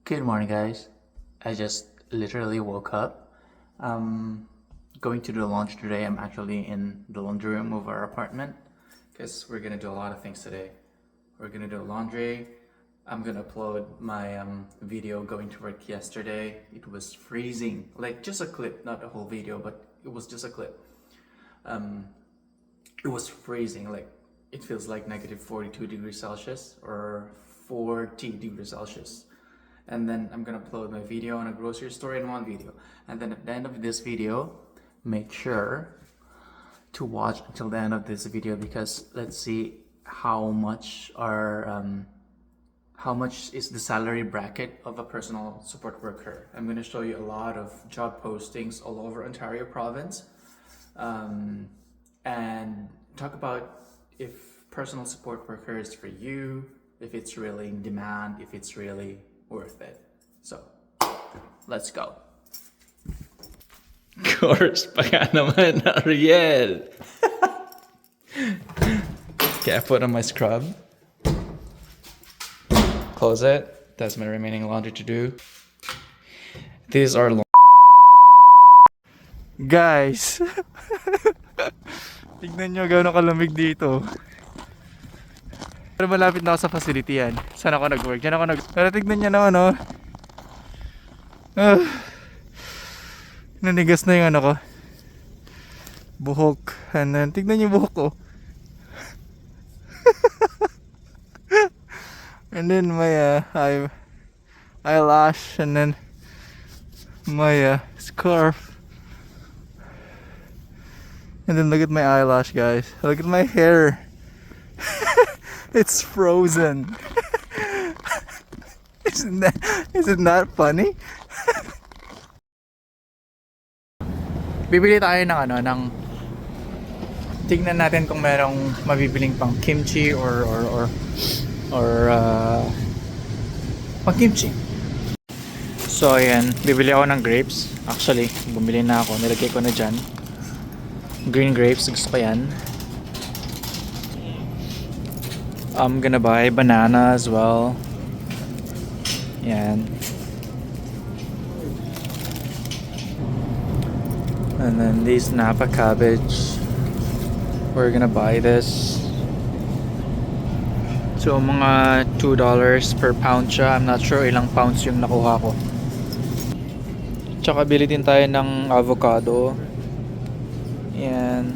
Good morning, guys. I just literally woke up. Going to do the laundry today. I'm actually in the laundry room of our apartment because we're gonna do a lot of things today. We're gonna do laundry. I'm gonna upload my video going to work yesterday. It was freezing, like just a clip, not the whole video, but it was just a clip. It was freezing, like it feels like negative 42 degrees Celsius or 40 degrees Celsius. And then I'm gonna upload my video on a grocery store in one video. And then at the end of this video, make sure to watch until the end of this video because let's see how much is the salary bracket of a personal support worker. I'm gonna show you a lot of job postings all over Ontario province, and talk about if personal support worker is for you, if it's really in demand, if it's really worth it. So, let's go. Course, baka naman, Ariel. Okay, I put on my scrub. Close it. That's my remaining laundry to do. These are long. Guys, tignan nyo gano'ng kalamig dito. Pero malapit na ako sa facility yan. Saan ako nag-work? Diyan ako Pero tignan nyo naman, oh. Nanigas na yung ano ko. Buhok. And then, tignan nyo yung buhok ko. And then my eyelash. And then my scarf. And then look at my eyelash, guys. Look at my hair. It's frozen. Isn't that funny? Bibili tayo ng tignan natin kung merong mabibiling pang kimchi or pang kimchi. So ayan, bibili ako ng grapes. Actually, bumili na ako. Nilagay ko na dyan. Green grapes, gusto ko yan. I'm gonna buy banana as well. Yan. And then these Napa cabbage. We're gonna buy this. So mga $2 per pound siya. I'm not sure ilang pounds yung nakuha ko. Tsaka bili din tayo ng avocado. Yan.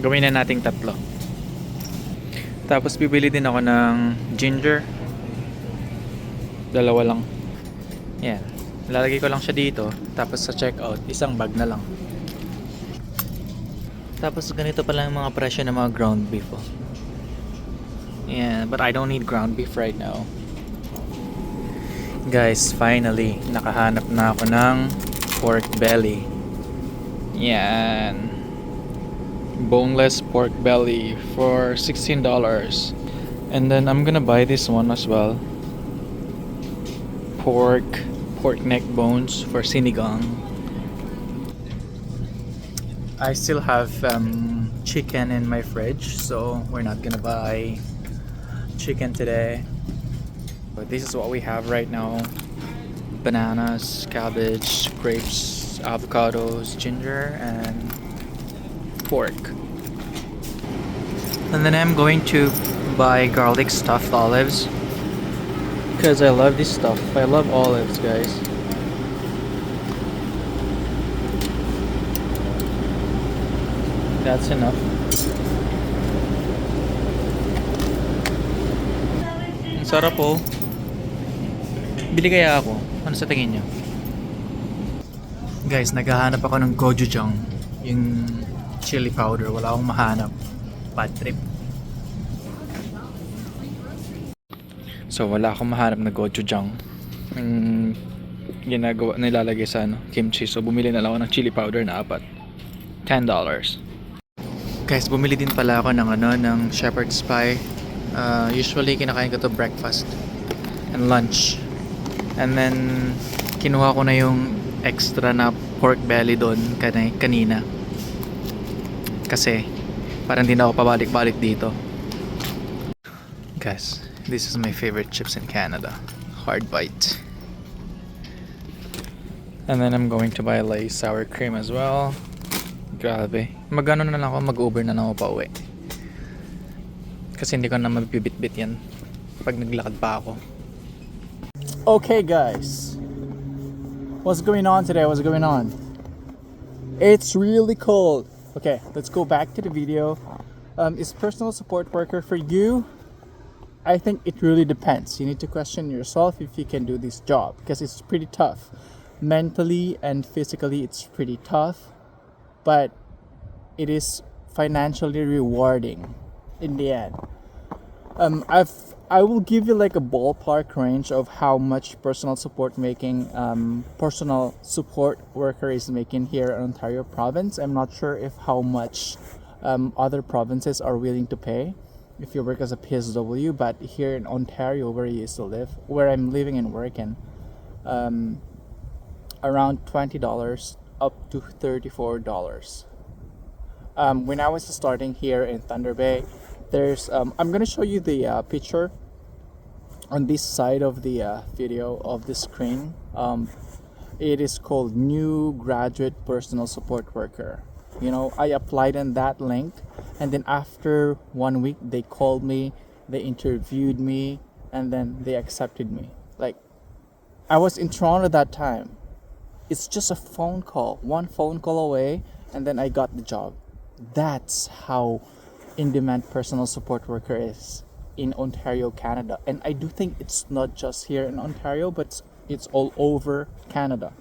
Gawin na nating tatlo. Tapos bibili din ako ng ginger. Dalawa lang. Yan. Lalagay ko lang siya dito. Tapos sa checkout, isang bag na lang. Tapos ganito pala yung mga presyo ng mga ground beef. Oh. Yeah, but I don't need ground beef right now. Guys, finally, nakahanap na ako ng pork belly. Yan. Boneless pork belly for $16. And then I'm gonna buy this one as well. Pork neck bones for sinigang. I still have chicken in my fridge, so we're not gonna buy chicken today. But this is what we have right now: bananas, cabbage, grapes, avocados, ginger, and pork. And then I'm going to buy garlic stuffed olives because I love this stuff. I love olives, guys. That's enough. Ang sarap po. Bili kaya ako. Ano sa tingin nyo? Guys, naghahanap ako ng gochujang. Yung chili powder. Wala akong mahanap. Bad trip. So wala akong mahanap na gochujang. Yung ginagawa, nilalagay sa kimchi. So bumili na lang ako ng chili powder na 4. $10. Guys, bumili din pala ako ng shepherd's pie. Usually kinakain ko to breakfast and lunch. And then kinuha ko na yung extra na pork belly doon kanina. Kasi parang hindi na ako pabalik-balik dito. Guys, this is my favorite chips in Canada. hard bite. And then I'm going to buy Lay's sour cream as well. Grabe. Mag-ano na lang ako, mag-Uber na lang ako pa uwi. Kasi hindi ko na mabibit-bit yan pag naglakad pa ako. Okay, guys. What's going on today? What's going on? It's really cold. Okay, let's go back to the video. Is personal support worker for you? I think it really depends. You need to question yourself if you can do this job because it's pretty tough. Mentally and physically, it's pretty tough, but it is financially rewarding in the end. I will give you like a ballpark range of how much personal support worker is making here in Ontario province. I'm not sure if how much other provinces are willing to pay if you work as a PSW, but here in Ontario, where I used to live, where I'm living and working, around $20 up to $34. When I was starting here in Thunder Bay, there's I'm gonna show you the picture on this side of the video of the screen. It is called new graduate personal support worker. You know, I applied in that link, and then after 1 week they called me, they interviewed me, and then they accepted me. Like, I was in Toronto that time. It's just a phone call, one phone call away, and then I got the job. That's how in-demand personal support worker is in Ontario, Canada. And I do think it's not just here in Ontario, but it's all over Canada.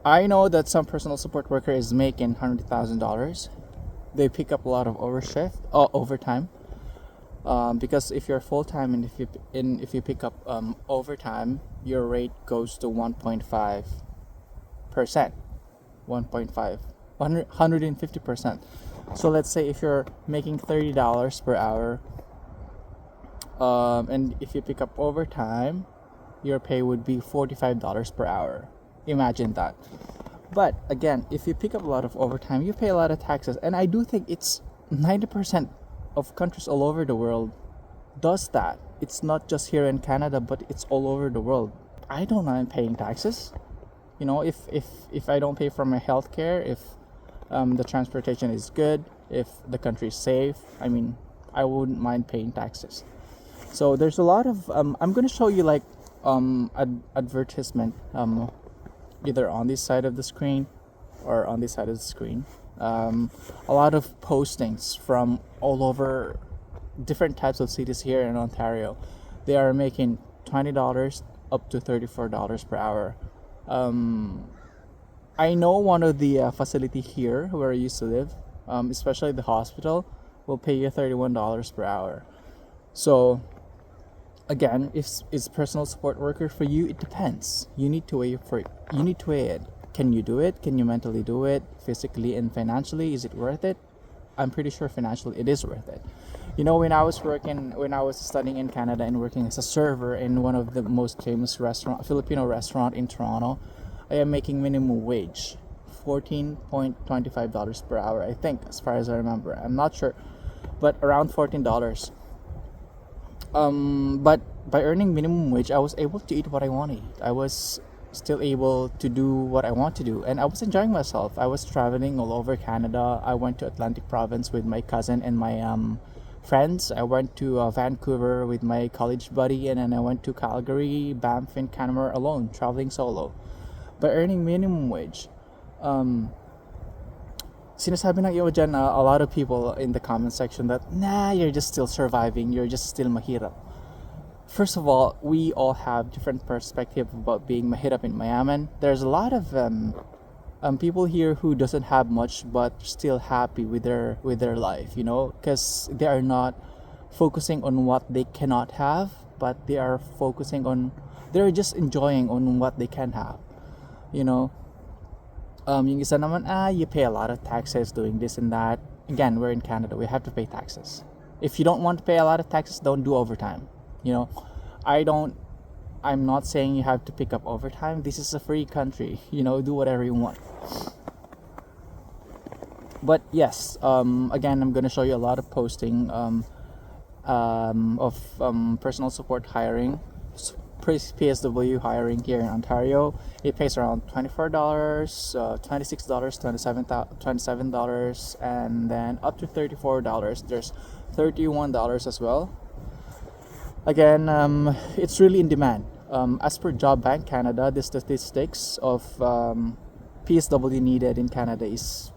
I know that some personal support worker is making $100,000. They pick up a lot of overtime. Because if you're full time and if you pick up overtime, your rate goes to 1.5%, 150%. So let's say if you're making $30 per hour, and if you pick up overtime, your pay would be $45 per hour. Imagine that. But again, if you pick up a lot of overtime, you pay a lot of taxes, and I do think it's 90% of countries all over the world does that. It's not just here in Canada, but it's all over the world. I don't mind paying taxes. You know, if I don't pay for my healthcare, if the transportation is good, if the country is safe, I mean, I wouldn't mind paying taxes. So there's a lot of I'm gonna show you like advertisement either on this side of the screen or on this side of the screen. A lot of postings from all over different types of cities here in Ontario. They are making $20 up to $34 per hour. I know one of the facility here where I used to live, especially the hospital, will pay you $31 per hour. So again, if it's personal support worker for you, it depends. You need to weigh it. Can you do it? Can you mentally do it? Physically and financially, is it worth it? I'm pretty sure financially it is worth it. You know, when I was studying in Canada and working as a server in one of the most famous Filipino restaurant in Toronto, I am making minimum wage, $14.25 per hour, I think, as far as I remember. I'm not sure, but around $14. But by earning minimum wage, I was able to eat what I want to eat. I was still able to do what I want to do, and I was enjoying myself. I was traveling all over Canada. I went to Atlantic Province with my cousin and my friends. I went to Vancouver with my college buddy, and then I went to Calgary, Banff, and Canmore alone, traveling solo. By earning minimum wage, sinasabi ng iba dyan, a lot of people in the comment section that, nah, you're just still surviving, you're just still mahirap. First of all, we all have different perspective about being mahirap in Mayaman. There's a lot of people here who doesn't have much but still happy with their life, you know, because they are not focusing on what they cannot have, but they're just enjoying on what they can have, you know. Yung isa naman, you pay a lot of taxes doing this and that. Again, we're in Canada, we have to pay taxes. If you don't want to pay a lot of taxes, don't do overtime. You know, I'm not saying you have to pick up overtime. This is a free country, you know, do whatever you want. But yes, again, I'm gonna show you a lot of posting of personal support hiring, PSW hiring here in Ontario. It pays around $24, $26, $27, and then up to $34. There's $31 as well. Again, it's really in demand. As per Job Bank Canada, the statistics of PSW needed in Canada is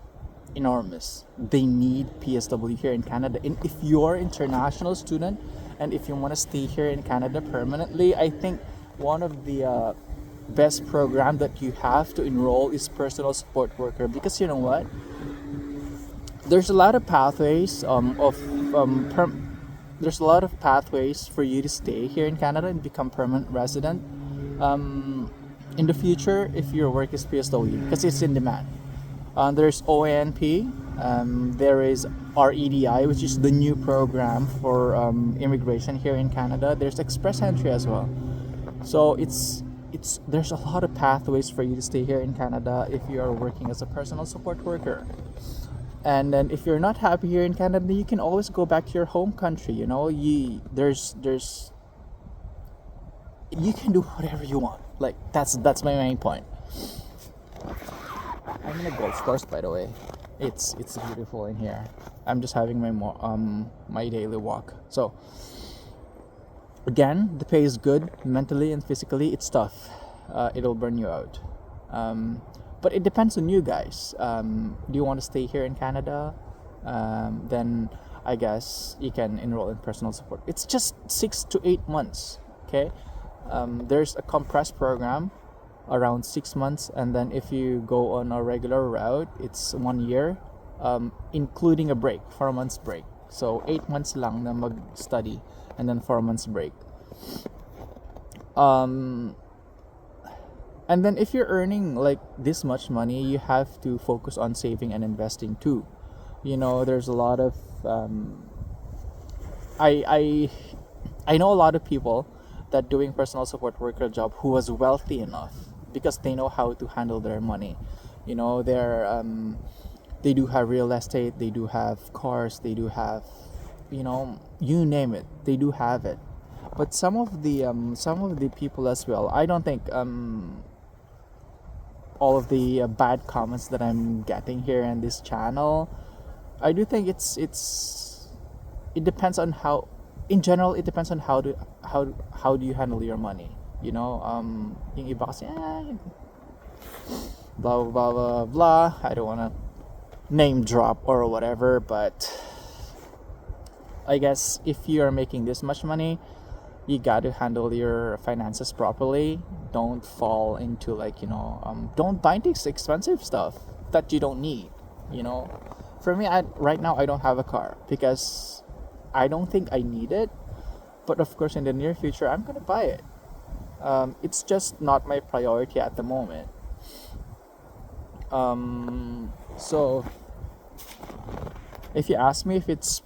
enormous. They need PSW here in Canada. And if you're an international student and if you want to stay here in Canada permanently, I think one of the best program that you have to enroll is personal support worker, because you know what? There's a lot of pathways there's a lot of pathways for you to stay here in Canada and become permanent resident in the future if your work is PSW, because it's in demand. There's OANP, there is REDI, which is the new program for immigration here in Canada. There's Express Entry as well. So there's a lot of pathways for you to stay here in Canada if you are working as a personal support worker. And then if you're not happy here in Canada, you can always go back to your home country. You know, you can do whatever you want. Like that's my main point. I'm in a golf course, by the way. It's beautiful in here. I'm just having my daily walk. So again, the pay is good. Mentally and physically, it's tough. It'll burn you out. But it depends on you guys. Do you want to stay here in Canada? Then I guess you can enroll in personal support. It's just 6 to 8 months. Okay. There's a compressed program around 6 months, and then if you go on a regular route, it's 1 year, including a break, 4 months break. So 8 months lang na mag-study and then 4 months break. And then if you're earning like this much money, you have to focus on saving and investing too. You know, there's a lot of I know a lot of people that doing personal support worker job who was wealthy enough because they know how to handle their money. You know, they do have real estate, they do have cars, they do have, you know, you name it, they do have it. But some of the people as well, I don't think all of the bad comments that I'm getting here in this channel, I do think it depends on how, in general, it depends on how do you handle your money. You know, yung iba kasi, blah blah blah blah blah. I don't wanna name drop or whatever, but I guess if you are making this much money, you got to handle your finances properly. Don't fall into like, you know, don't buy this expensive stuff that you don't need. You know, for me, right now I don't have a car because I don't think I need it. But of course, in the near future, I'm gonna buy it. It's just not my priority at the moment. So if you ask me if it's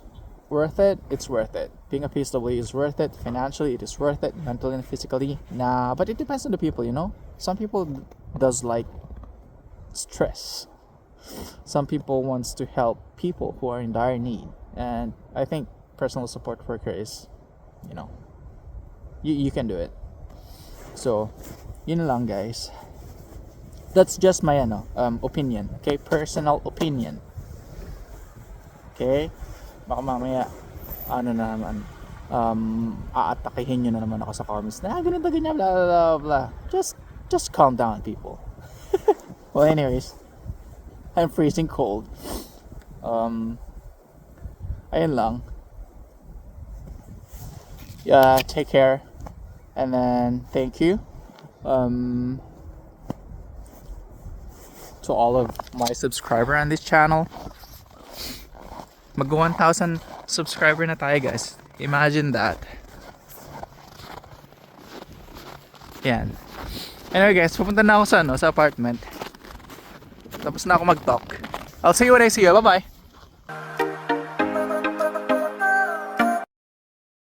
worth it, it's worth it. Being a PSW is worth it. Financially, it is worth it. Mentally and physically, nah. But it depends on the people, you know. Some people does like stress. Some people wants to help people who are in dire need, and I think personal support worker is, you know, you can do it. So, yun lang guys. That's just my opinion. Okay, personal opinion. Okay, baka mamaya aatakihin nyo na naman ako sa comments na ganito ganyan blah blah blah. Just calm down, people. Well, anyways, I'm freezing cold. Ayun lang. Yeah, take care, and then thank you to all of my subscriber on this channel. Mag 1,000 subscriber na tayo, guys. Imagine that. Yan. Anyway guys, pupunta na ako sa apartment. Tapos na ako mag-talk. I'll see you when I see you. Bye-bye.